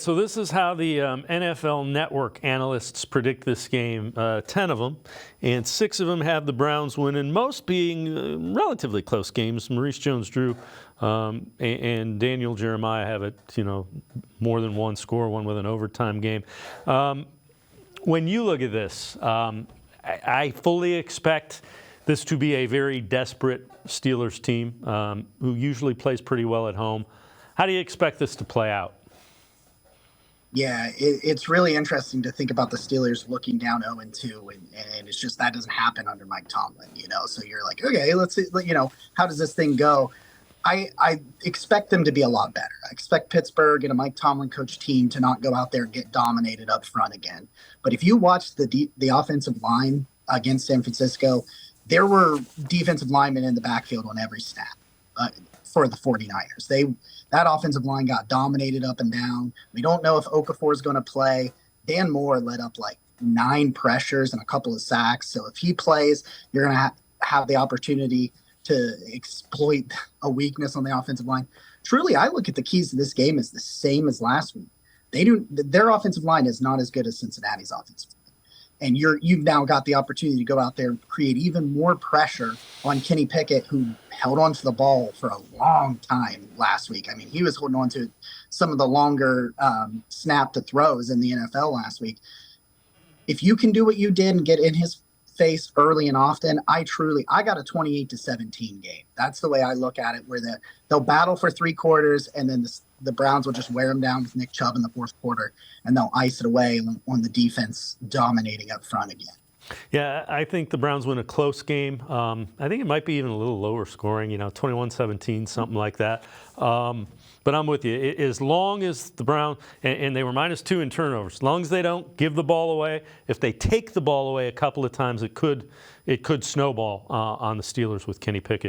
So this is how the NFL Network analysts predict this game. 10 of them, and 6 of them have the Browns winning, most being relatively close games. Maurice Jones-Drew and Daniel Jeremiah have it, more than one score, one with an overtime game. When you look at this, I fully expect this to be a very desperate Steelers team who usually plays pretty well at home. How do you expect this to play out? Yeah, it's really interesting to think about the Steelers looking down 0-2, and it's just that doesn't happen under Mike Tomlin, So you're like, okay, let's see, how does this thing go? I expect them to be a lot better. I expect Pittsburgh and a Mike Tomlin coach team to not go out there and get dominated up front again. But if you watch the offensive line against San Francisco, there were defensive linemen in the backfield on every snap. For the 49ers. That offensive line got dominated up and down. We don't know if Okafor is going to play. Dan Moore led up like 9 pressures and a couple of sacks. So if he plays, you're going to have the opportunity to exploit a weakness on the offensive line. Truly, I look at the keys to this game as the same as last week. Their offensive line is not as good as Cincinnati's offensive line. And you've now got the opportunity to go out there and create even more pressure on Kenny Pickett, who held on to the ball for a long time last week. I mean, he was holding on to some of the longer snap to throws in the NFL last week. If you can do what you did and get in his face early and often, I got a 28-17 game. That's the way I look at it, where they'll battle for 3 quarters, and then the Browns will just wear them down with Nick Chubb in the 4th quarter, and they'll ice it away on the defense dominating up front again. Yeah, I think the Browns win a close game. I think it might be even a little lower scoring, 21-17, something like that. But I'm with you. As long as the Browns, and they were -2 in turnovers, as long as they don't give the ball away, if they take the ball away a couple of times, it could snowball on the Steelers with Kenny Pickett.